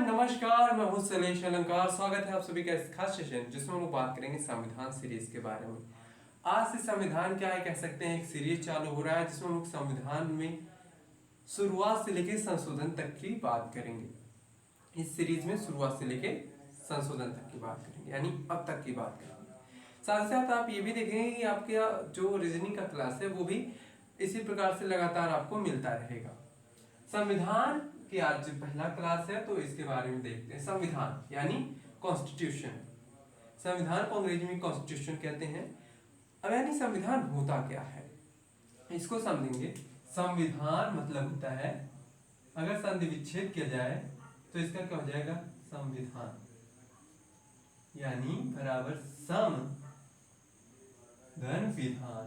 नमस्कार, मैं हूं शैलेश अलंकार। स्वागत है आप सभी का इस खास सेशन जिसमें हम लोग बात करेंगे संविधान सीरीज के बारे में। आज से संविधान क्या है कह सकते हैं, एक सीरीज चालू हो रहा है जिसमें हम लोग संविधान में शुरुआत से लेकर संशोधन तक की बात करेंगे। इस सीरीज में शुरुआत से लेकर संशोधन तक की बात करेंगे, यानी अब तक की बात करेंगे। साथ साथ आप ये भी देखेंगे कि आपका जो रीजनिंग का क्लास है वो भी इसी प्रकार से लगातार आपको मिलता रहेगा। संविधान की आज पहला क्लास है तो इसके बारे में देखते हैं। संविधान यानी कॉन्स्टिट्यूशन। संविधान को अंग्रेजी में कॉन्स्टिट्यूशन कहते हैं। अब यानी संविधान होता क्या है इसको समझेंगे। संविधान मतलब होता है, अगर संधि विच्छेद किया जाए तो इसका क्या हो जाएगा, संविधान यानी बराबर सम धन विधान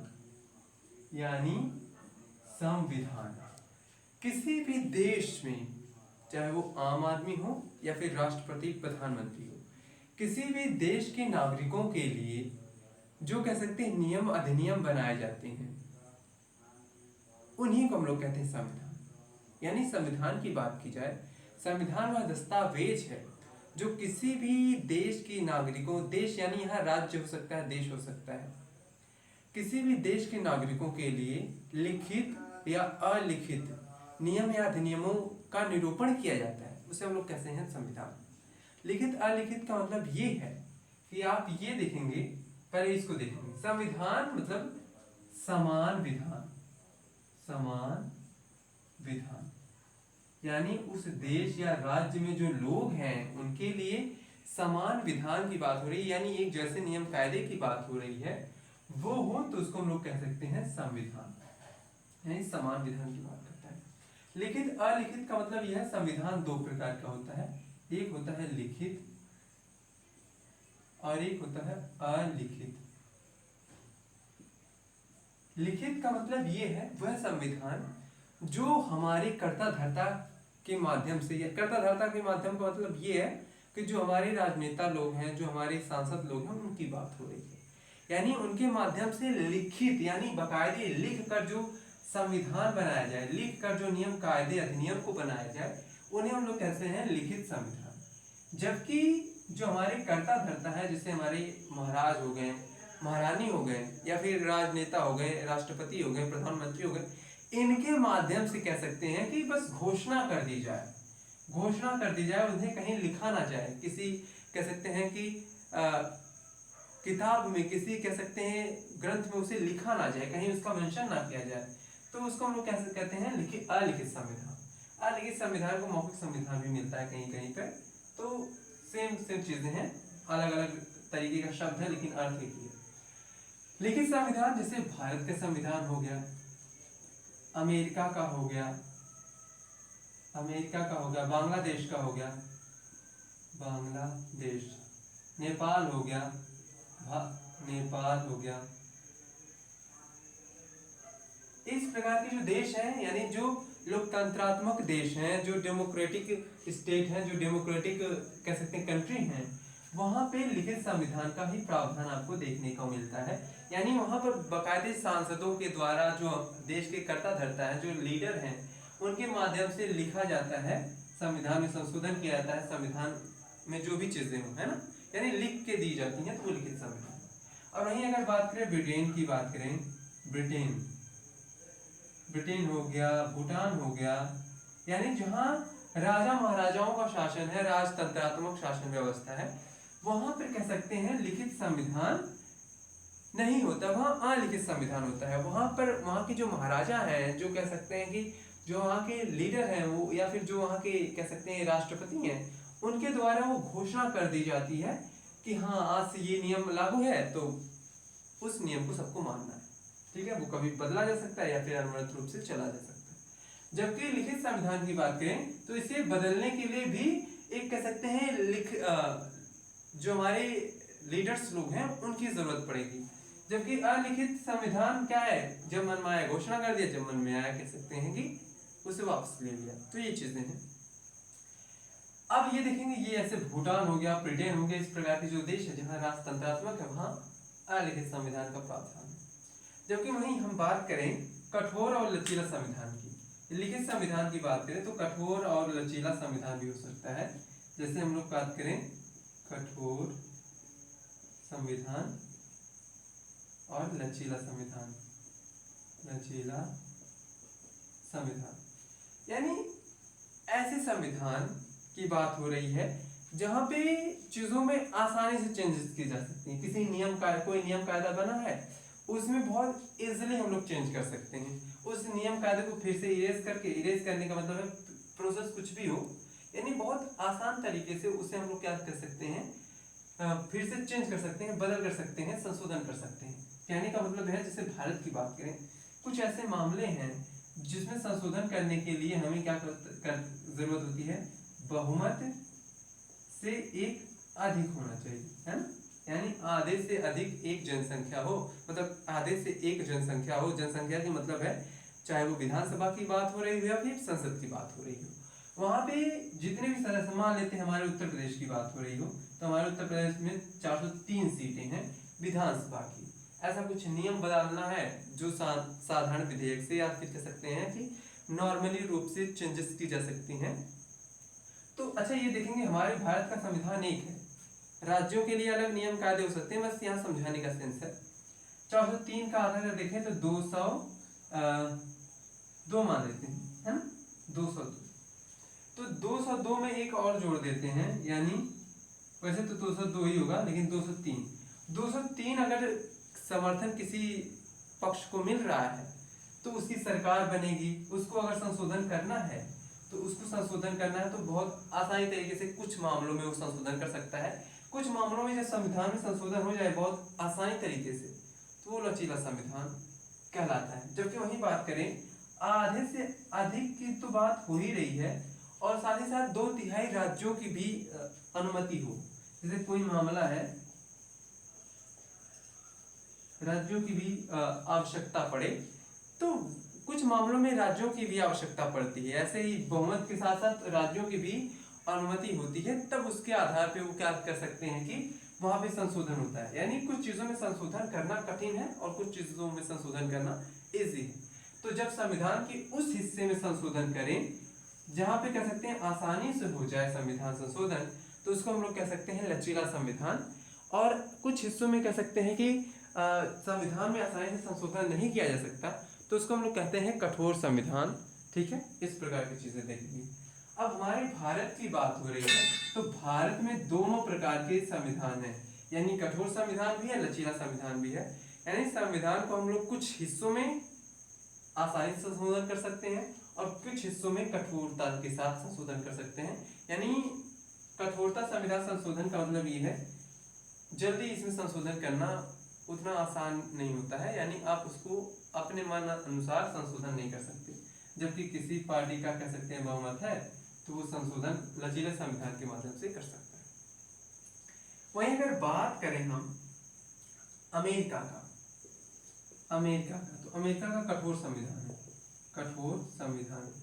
यानी संविधान। किसी भी देश में चाहे वो आम आदमी हो या फिर राष्ट्रपति प्रधानमंत्री हो, किसी भी देश के नागरिकों के लिए जो कह सकते हैं नियम अधिनियम बनाए जाते हैं उन्हीं को हम लोग कहते हैं संविधान। यानी संविधान की बात की जाए, संविधान वह दस्तावेज है जो किसी भी देश के नागरिकों, देश यानी यहाँ राज्य हो सकता है, देश हो सकता है, किसी भी देश के नागरिकों के लिए लिखित या अलिखित नियम या अधिनियमों का निरूपण किया जाता है, उसे हम लोग कहते हैं संविधान। लिखित अलिखित का मतलब ये है कि आप ये देखेंगे, पहले इसको देखेंगे। संविधान मतलब समान विधान, समान विधान यानी उस देश या राज्य में जो लोग हैं उनके लिए समान विधान की बात हो रही है, यानी एक जैसे नियम कायदे की बात हो रही है, वो हो तो उसको हम लोग कह सकते हैं संविधान, यानी समान विधान की बात करता है। लिखित अलिखित का मतलब यह है, संविधान दो प्रकार का होता है, एक होता है लिखित और एक होता है अलिखित। लिखित का मतलब यह है वह संविधान जो हमारे कर्ता धर्ता के माध्यम से, या कर्ता धर्ता के माध्यम का मतलब यह है कि जो हमारे राजनेता लोग हैं, जो हमारे सांसद लोग हैं, उनकी बात हो रही है, यानी उनके माध्यम से लिखित यानी बाकायदे लिख कर जो संविधान बनाया जाए, लिख कर जो नियम कायदे अधिनियम को बनाया जाए, उन्हें हम लोग कहते हैं लिखित संविधान। जबकि जो हमारे कर्ता धर्ता है, जैसे हमारे महाराज हो गए, महारानी हो गए, या फिर राजनेता हो गए, राष्ट्रपति हो गए, प्रधानमंत्री हो गए, इनके माध्यम से कह सकते हैं कि बस घोषणा कर दी जाए, घोषणा कर दी जाए, उन्हें कहीं लिखा ना जाए, किसी कह सकते हैं कि किताब में, किसी कह सकते हैं ग्रंथ में उसे लिखा ना जाए, कहीं उसका मेंशन ना किया जाए, तो उसको हम लोग कैसे कहते हैं, लिखित अलिखित संविधान। अलिखित संविधान को मौखिक संविधान भी मिलता है कहीं कहीं पे, तो सेम चीजें हैं, अलग अलग तरीके का शब्द है लेकिन अर्थ एक ही है। लिखित संविधान जैसे भारत का संविधान हो गया, अमेरिका का हो गया, बांग्लादेश का हो गया, बांग्लादेश, नेपाल हो गया, नेपाल हो गया। इस प्रकार के जो देश हैं, यानी जो लोकतंत्रात्मक देश हैं, जो डेमोक्रेटिक स्टेट हैं, जो डेमोक्रेटिक कह सकते हैं कंट्री हैं, वहां पे लिखित संविधान का ही प्रावधान आपको देखने को मिलता है। यानी वहां पर बाकायदे सांसदों के द्वारा, जो देश के कर्ता धर्ता है, जो लीडर हैं, उनके माध्यम से लिखा जाता है, संविधान में संशोधन किया जाता है, संविधान में जो भी चीजें हो, है ना, यानी लिख के दी जाती हैं, तो वो लिखित संविधान। और वहीं अगर बात करें ब्रिटेन की, बात करें ब्रिटेन हो गया, भूटान हो गया, यानी जहां राजा महाराजाओं का शासन है, राजतंत्रात्मक शासन व्यवस्था है, वहां पर कह सकते हैं लिखित संविधान नहीं होता, वहां अलिखित संविधान होता है। वहां पर वहां के जो महाराजा हैं, जो कह सकते हैं कि जो वहां के लीडर हैं वो, या फिर जो वहां के कह सकते हैं राष्ट्रपति हैं, उनके द्वारा वो घोषणा कर दी जाती है कि हाँ आज से ये नियम लागू है, तो उस नियम को सबको मानना है, ठीक है। वो कभी बदला जा सकता है या फिर अनवरत रूप से चला जा सकता है। जबकि लिखित संविधान की बात करें तो इसे बदलने के लिए भी एक कह सकते हैं जो हमारे लीडर्स लोग हैं उनकी जरूरत पड़ेगी। जबकि अलिखित संविधान क्या है, जब मन में आया घोषणा कर दिया, जब मन में आया कह सकते हैं कि उसे वापस ले लिया, तो ये चीजें हैं। अब ये देखेंगे, ये ऐसे भूटान हो गया, ब्रिटेन हो गया, इस प्रकार के जो देश है जहां राजतंत्रात्मक है, वहां अलिखित संविधान का प्रावधान है। जबकि वहीं हम बात करें कठोर और लचीला संविधान की, लिखित संविधान की बात करें तो कठोर और लचीला संविधान भी हो सकता है, जैसे हम लोग बात करें कठोर संविधान और लचीला संविधान, लचीला संविधान यानी ऐसे संविधान की बात हो रही है जहां पे चीजों में आसानी से चेंजेस की जा सकती हैं। किसी नियम का कोई नियम कायदा बना है, उसमें बहुत इजीली हम लोग चेंज कर सकते हैं। उस नियम कायदे को फिर से इरेज करने का मतलब है प्रोसेस कुछ भी हो, यानी बहुत आसान तरीके से उसे हम लोग क्या कर सकते हैं, फिर से चेंज कर सकते हैं, बदल कर सकते हैं, संशोधन कर सकते हैं। कहने का मतलब है जैसे भारत की बात करें, कुछ ऐसे मामले हैं जिसमें संशोधन करने के लिए हमें क्या जरूरत होती है, बहुमत से एक अधिक होना चाहिए, है ना। यानी आधे से अधिक एक जनसंख्या हो, मतलब आधे से एक जनसंख्या हो। जनसंख्या की मतलब है चाहे वो विधानसभा की बात हो रही हो या फिर संसद की बात हो रही हो, वहां पे जितने भी सदस्य, मान लेते हैं हमारे उत्तर प्रदेश की बात हो रही हो, तो हमारे उत्तर प्रदेश में 403 सीटें हैं विधानसभा की। ऐसा कुछ नियम बदलना है जो साधारण विधेयक से या फिर कह सकते हैं कि नॉर्मली रूप से चेंजेस की जा सकती हैं। तो अच्छा ये देखेंगे हमारे भारत का संविधान एक है, राज्यों के लिए अलग नियम कायदे हो सकते हैं, बस यहाँ समझाने का सेंस है। 403 का आधा अगर देखें तो 202 मान लेते हैं, है ना, 202। तो 202 में एक और जोड़ देते हैं, यानी वैसे तो 202 ही होगा लेकिन 203 अगर समर्थन किसी पक्ष को मिल रहा है तो उसकी सरकार बनेगी। उसको अगर संशोधन करना है तो उसको संशोधन करना है तो बहुत आसानी तरीके से कुछ मामलों में वो संशोधन कर सकता है। कुछ मामलों में जब संविधान में संशोधन हो जाए बहुत आसानी तरीके से, तो वो लचीला संविधान कहलाता है। जबकि वही बात करें आधे से अधिक की तो बात हो ही रही है, और साथ ही साथ 2/3 राज्यों की भी अनुमति हो। जैसे कोई मामला है, राज्यों की भी आवश्यकता पड़े, तो कुछ मामलों में राज्यों की भी आवश्यकता पड़ती है। ऐसे ही बहुमत के साथ साथ राज्यों की भी अनुमति होती है, तब उसके आधार पे वो क्या कर सकते हैं कि वहां पे संशोधन होता है। यानी कुछ चीजों में संशोधन करना कठिन है और कुछ चीजों में संशोधन करना इजी है। तो जब संविधान के उस हिस्से में संशोधन करें जहां पे कह सकते हैं आसानी से हो जाए संविधान संशोधन, तो उसको हम लोग कह सकते हैं लचीला संविधान। और कुछ हिस्सों में कह सकते हैं कि संविधान में आसानी से संशोधन नहीं किया जा सकता, तो उसको हम लोग कहते हैं कठोर संविधान। ठीक है, इस प्रकार की चीजें देखेंगे। अब हमारे भारत की बात हो रही है, तो भारत में दोनों प्रकार के संविधान है, यानी कठोर संविधान भी है, लचीला संविधान भी है। यानी संविधान को हम लोग कुछ हिस्सों में आसानी से संशोधन कर सकते हैं और कुछ हिस्सों में कठोरता के साथ संशोधन कर सकते हैं। यानी कठोरता संविधान संशोधन का मतलब ये है जल्दी इसमें संशोधन करना उतना आसान नहीं होता है, यानी आप उसको अपने मन अनुसार संशोधन नहीं कर सकते। जबकि किसी पार्टी का कह सकते हैं बहुमत है तो वो संशोधन लचीले संविधान के माध्यम से कर सकता है। वहीं अगर बात करें हम अमेरिका का, तो अमेरिका का कठोर संविधान है, कठोर संविधान।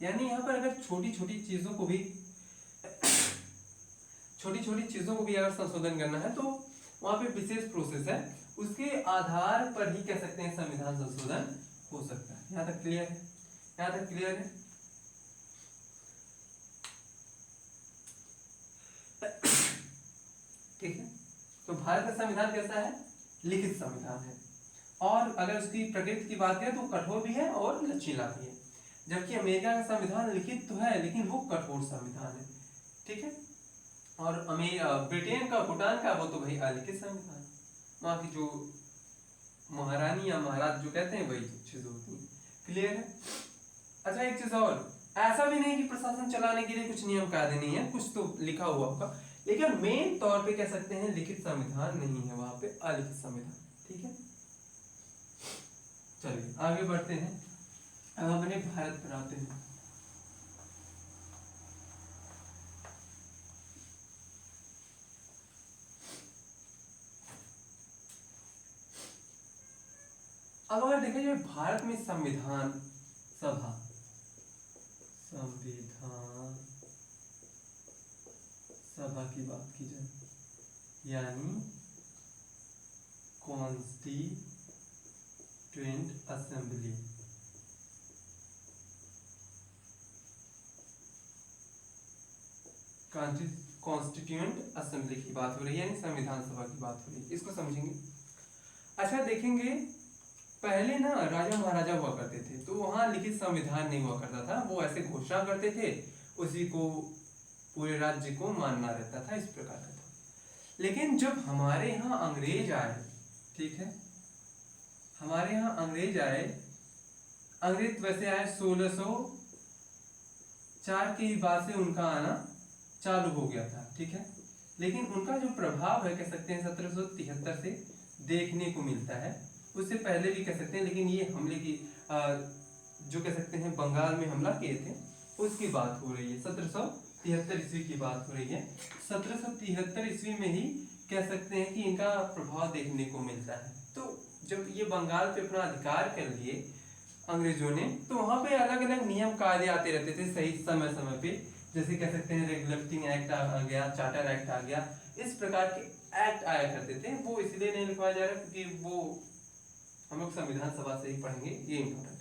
यानी यहाँ पर अगर छोटी छोटी चीजों को भी अगर संशोधन करना है तो वहां पे विशेष प्रोसेस है, उसके आधार पर ही कह सकते हैं संविधान संशोधन हो सकता है। यहाँ तक क्लियर है? यहाँ तक क्लियर है? ठीक है, तो भारत का संविधान कैसा है? लिखित संविधान है। और अगर उसकी प्रकृति की बात करें तो कठोर भी है और लचीला भी है। जबकि अमेरिका का संविधान लिखित तो है लेकिन वो कठोर संविधान है। ठीक है, और ब्रिटेन का, भूटान का, वो तो भाई अलिखित संविधान, वहां की जो महारानी या महाराज जो कहते हैं वही चीज होती है। क्लियर है? अच्छा एक चीज और, ऐसा भी नहीं कि प्रशासन चलाने के लिए कुछ नियम कायदे नहीं है, कुछ तो लिखा हुआ होगा, लेकिन मेन तौर पे कह सकते हैं लिखित संविधान नहीं है, वहां पे अलिखित संविधान। ठीक है, चलिए आगे बढ़ते हैं। अब अपने भारत पर आते हैं। अब अगर देखा जाए भारत में संविधान सभा की बात की जाए, यानी कॉन्स्टिट्यूएंट असेंबली, कॉन्स्टिट्यूएंट असेंबली की बात हो रही है, यानी संविधान सभा की बात हो रही है। इसको समझेंगे। अच्छा देखेंगे, पहले ना राजा महाराजा हुआ करते थे, तो वहां लिखित संविधान नहीं हुआ करता था, वो ऐसे घोषणा करते थे, उसी को पूरे राज्य को मानना रहता था, इस प्रकार का था। लेकिन जब हमारे यहाँ अंग्रेज आए, ठीक है, हमारे यहाँ अंग्रेज आए, अंग्रेज वैसे आए 1604 के बाद से उनका आना चालू हो गया था, ठीक है, लेकिन उनका जो प्रभाव है कह सकते हैं 1773 से देखने को मिलता है, उससे पहले भी कह सकते हैं, लेकिन ये हमले की जो कह सकते हैं बंगाल में हमला किए थे उसकी बात हो रही है, 1773 ईस्वी की बात हो रही है। 1773 ईस्वी में ही कह सकते हैं कि इनका प्रभाव देखने को मिलता है। तो जब ये बंगाल पे अपना अधिकार कर लिए अंग्रेजों ने, तो वहां पे अलग अलग नियम कायदे आते रहते थे सही समय समय पे, जैसे कह सकते हैं रेगुलेटिंग एक्ट आ गया, चार्टर एक्ट आ गया, इस प्रकार के एक्ट आया करते थे। वो इसलिए नहीं लिखवाया जा रहा क्योंकि वो हम लोग संविधान सभा से ही पढ़ेंगे, ये इम्पोर्टेंट है।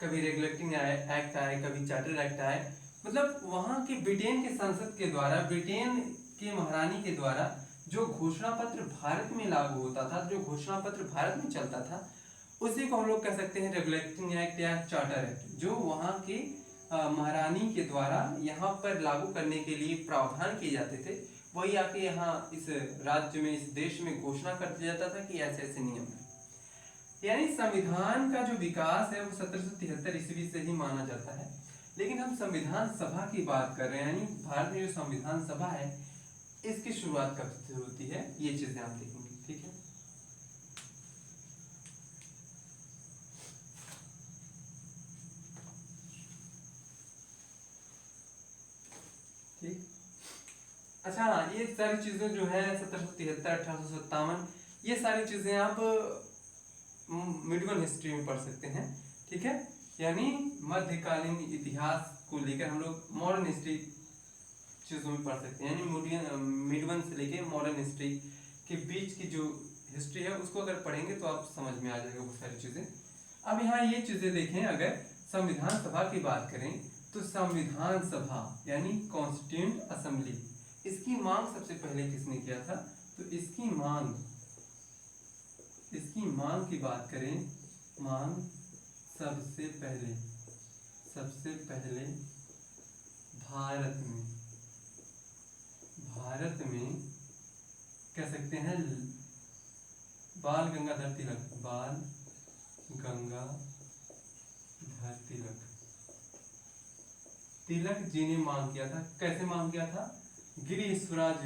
कभी रेगुलेटिंग एक्ट आए, कभी चार्टर एक्ट आए, मतलब वहां के ब्रिटेन के संसद के द्वारा, ब्रिटेन के महारानी के द्वारा जो घोषणा पत्र भारत में लागू होता था, जो घोषणा पत्र भारत में चलता था, उसी को हम लोग कह सकते हैं रेगुलेटिंग एक्ट या चार्टर एक्ट, जो वहां के महारानी के द्वारा यहाँ पर लागू करने के लिए प्रावधान किए जाते थे, वही आके यहाँ इस राज्य में, इस देश में घोषणा कर दिया जाता था कि ऐसे ऐसे नियम है। यानी संविधान का जो विकास है वो 1773 ईस्वी से ही माना जाता है। लेकिन हम संविधान सभा की बात कर रहे हैं, यानी भारत में जो संविधान सभा है इसकी शुरुआत कब से होती है, ये चीजें आप देखेंगे, ठीक है। ठीक, अच्छा ये सारी चीजें जो है 1773, 1857, ये सारी चीजें आप मिडवन हिस्ट्री में पढ़ सकते हैं, ठीक है। यानी मध्यकालीन इतिहास को लेकर हम लोग मॉडर्न हिस्ट्री चीजों में पढ़ सकते हैं, यानी मिडवन से लेके मॉडर्न हिस्ट्री के बीच की जो हिस्ट्री है उसको अगर पढ़ेंगे तो आप समझ में आ जाएगा वो सारी चीजें। अब यहाँ ये चीजें देखें, अगर संविधान सभा की बात करें तो संविधान सभा यानी कॉन्स्टिट्यूएंट असेंबली, इसकी मांग सबसे पहले किसने किया था, तो इसकी मांग की बात करें, मांग सबसे पहले भारत में कह सकते हैं बाल गंगाधर तिलक जी ने मांग किया था। कैसे मांग किया था, गृह स्वराज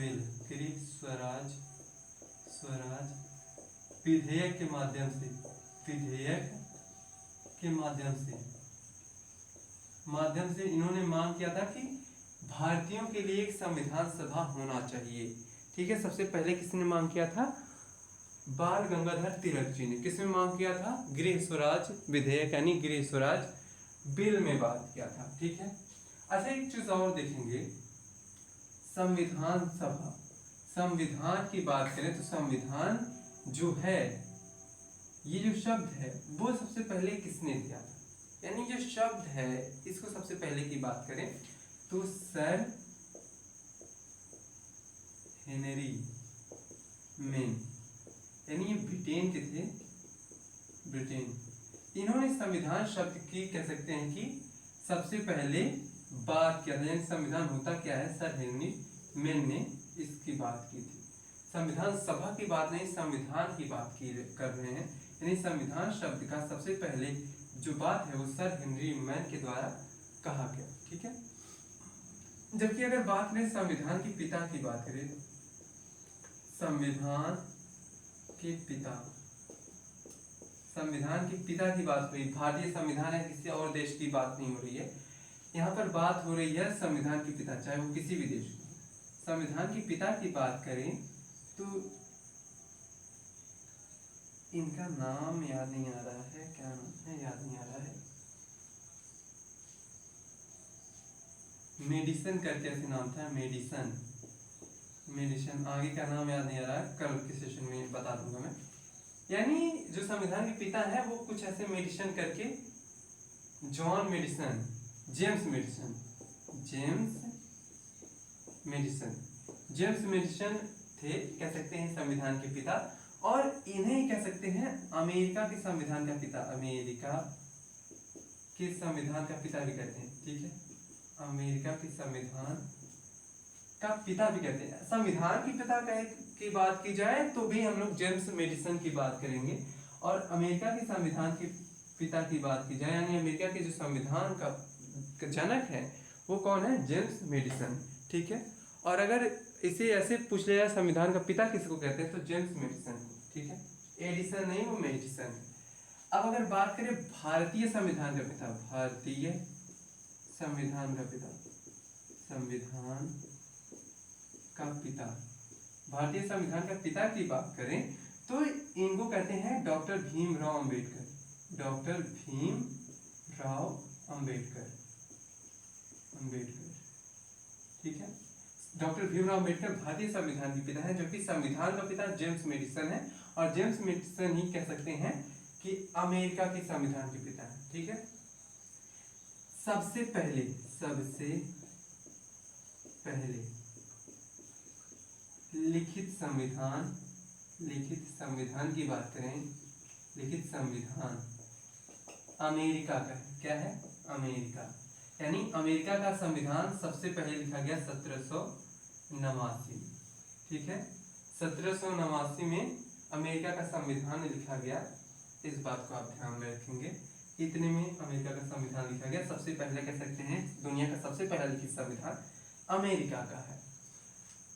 विधेयक के माध्यम से इन्होंने मांग किया था कि भारतीयों के लिए एक संविधान सभा होना चाहिए, ठीक है। सबसे पहले किसने मांग किया था, बाल गंगाधर तिलक जी ने। किसमें मांग किया था, गृह स्वराज विधेयक यानी गृह स्वराज बिल में बात किया था, ठीक है। अच्छा एक चीज और देखेंगे, संविधान सभा, संविधान की बात करें तो संविधान जो है, ये जो शब्द है वो सबसे पहले किसने दिया था, यानी जो शब्द है इसको सबसे पहले की बात करें तो सर हेनरी मेन, यानी ये ब्रिटेन के थे, इन्होंने संविधान शब्द की कह सकते हैं कि सबसे पहले बात किया था, यानी संविधान होता क्या है, सर हेनरी मेन ने इसकी बात की थी। संविधान सभा की बात नहीं, संविधान की बात कर रहे हैं, यानी संविधान शब्द का सबसे पहले जो बात है वो सर हेनरी मैन के द्वारा कहा गया, ठीक है। जबकि अगर बात करें संविधान के पिता की बात करें, संविधान के पिता की बात हुई, भारतीय संविधान है, किसी और देश की बात नहीं हो रही है, यहाँ पर बात हो रही है संविधान के पिता, चाहे वो किसी भी देश की। संविधान के पिता की बात करें तो इनका नाम याद नहीं आ रहा है, क्या नाम है याद नहीं आ रहा है, मेडिसन करके ऐसे नाम था, मेडिसन, आगे का नाम याद नहीं आ रहा है, कल के सेशन में बता दूंगा मैं। यानी जो संविधान के पिता है वो कुछ ऐसे मेडिसन करके, John Madison, James Madison. James Madison थे, कह सकते हैं संविधान के पिता, और इन्हें ही कह सकते हैं अमेरिका के संविधान का पिता। अमेरिका के संविधान का पिता भी कहते हैं, ठीक है, अमेरिका के संविधान का पिता भी कहते हैं। संविधान के पिता की बात की जाए तो भी हम लोग जेम्स मेडिसन की बात करेंगे, और अमेरिका के संविधान के पिता की बात की जाए, यानी अमेरिका के जो संविधान का जनक है वो कौन है? जेम्स मेडिसन, ठीक है। और अगर इसे ऐसे पूछ लिया जाए संविधान का पिता किसको कहते हैं तो जेम्स मेडिसन को, ठीक है, एडिसन नहीं, वो मेडिसन है। अब अगर बात करें भारतीय संविधान का पिता, भारतीय संविधान का पिता, संविधान का पिता, भारतीय संविधान का पिता की बात करें तो इनको कहते हैं डॉक्टर भीमराव अंबेडकर। डॉक्टर भीमराव अंबेडकर, अंबेडकर, ठीक है। डॉक्टर भीमराव अंबेडकर भारतीय संविधान के पिता है, जबकि संविधान का पिता जेम्स मेडिसन है, और जेम्स मेडिसन ही कह सकते हैं कि अमेरिका के संविधान के पिता है, ठीक है। सबसे पहले लिखित संविधान की बात करें, लिखित संविधान अमेरिका का है। क्या है? अमेरिका, यानी अमेरिका का संविधान सबसे पहले लिखा गया 1789, ठीक है, 1789 में अमेरिका का संविधान लिखा गया। इस बात को आप ध्यान में रखेंगे, इतने में अमेरिका का संविधान लिखा गया। सबसे पहले कह सकते हैं दुनिया का सबसे पहला लिखित संविधान अमेरिका का है,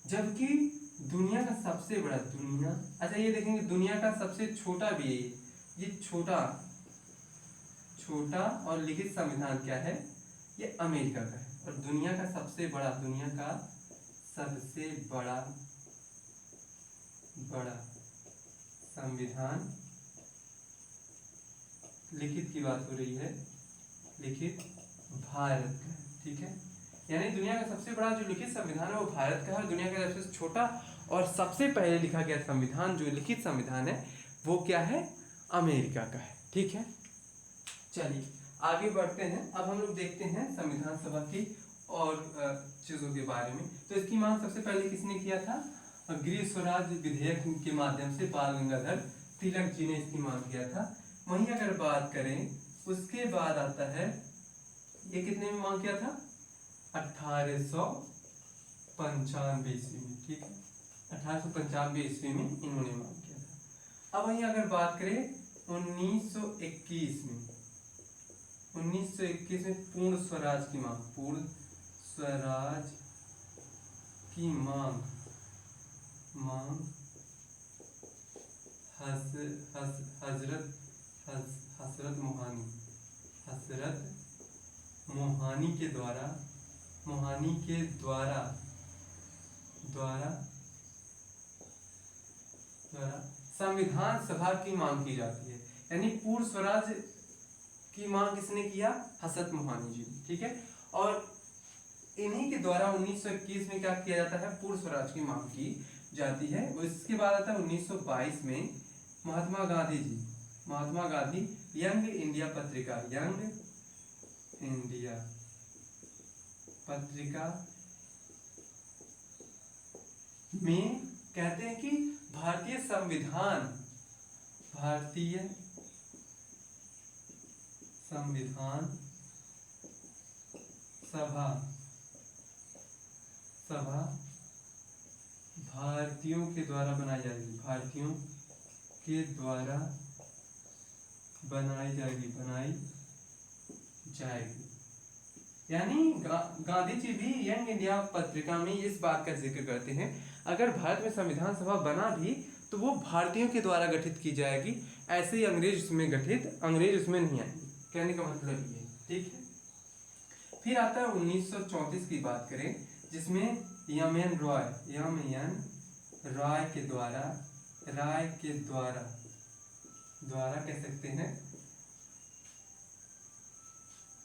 जबकि दुनिया का सबसे बड़ा, दुनिया, अच्छा ये देखेंगे दुनिया का सबसे छोटा भी है, ये छोटा और लिखित संविधान क्या है? ये अमेरिका का है। और दुनिया का सबसे बड़ा, दुनिया का सबसे बड़ा संविधान लिखित की बात हो रही है, लिखित भारत का, ठीक है। यानी दुनिया का सबसे बड़ा जो लिखित संविधान है वो भारत का है, और दुनिया का सबसे छोटा और सबसे पहले लिखा गया संविधान जो लिखित संविधान है वो क्या है? अमेरिका का है, ठीक है। चलिए आगे बढ़ते हैं। अब हम लोग देखते हैं संविधान सभा की और चीजों के बारे में। तो इसकी मांग सबसे पहले किसने किया था? गृह स्वराज विधेयक के माध्यम से बाल गंगाधर तिलक जी ने इसकी मांग किया था। वहीं अगर बात करें उसके बाद आता है, ये कितने में मांग किया था? 1895 ईस्वी में, ठीक है, 1895 ईस्वी में इन्होंने मांग किया था। अब वहीं अगर बात करें 1921 में, 1921 में पूर्ण स्वराज की मांग, पूर्ण स्वराज की मांग हजरत मोहानी के द्वारा संविधान सभा की मांग की जाती है। यानी पूर्ण स्वराज की मांग किसने किया? हजरत मोहानी जी, ठीक है। और इन्हीं के द्वारा 1921 में क्या किया जाता है? पूर्ण स्वराज की मांग की जाती है। इसके बाद आता है 1922 में महात्मा गांधी यंग इंडिया पत्रिका, यंग इंडिया पत्रिका में कहते हैं कि भारतीय संविधान सभा भारतीयों के द्वारा बनाई जाएगी, भारतीयों के द्वारा बनाई जाएगी। यानी गांधी जी भी यंग इंडिया पत्रिका में इस बात का जिक्र करते हैं, अगर भारत में संविधान सभा बना भी तो वो भारतीयों के द्वारा गठित की जाएगी, ऐसे ही अंग्रेज उसमें नहीं आएंगे, कहने का मतलब ये, ठीक है। फिर आता है 1934 की बात करें, जिसमें एम एन रॉय के द्वारा कह सकते हैं,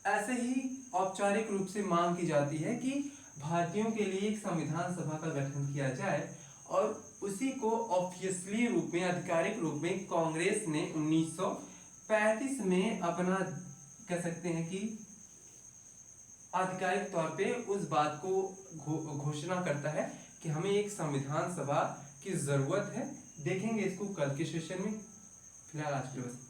ऐसे ही औपचारिक रूप से मांग की जाती है कि भारतीयों के लिए एक संविधान सभा का गठन किया जाए, और उसी को ऑफिशियली रूप में, आधिकारिक रूप में कांग्रेस ने 1935 में अपना कह सकते हैं कि आधिकारिक तौर पे उस बात को घोषणा करता है कि हमें एक संविधान सभा की जरूरत है। देखेंगे इसको कल के सेशन में। फिलहाल आज के लिए बस।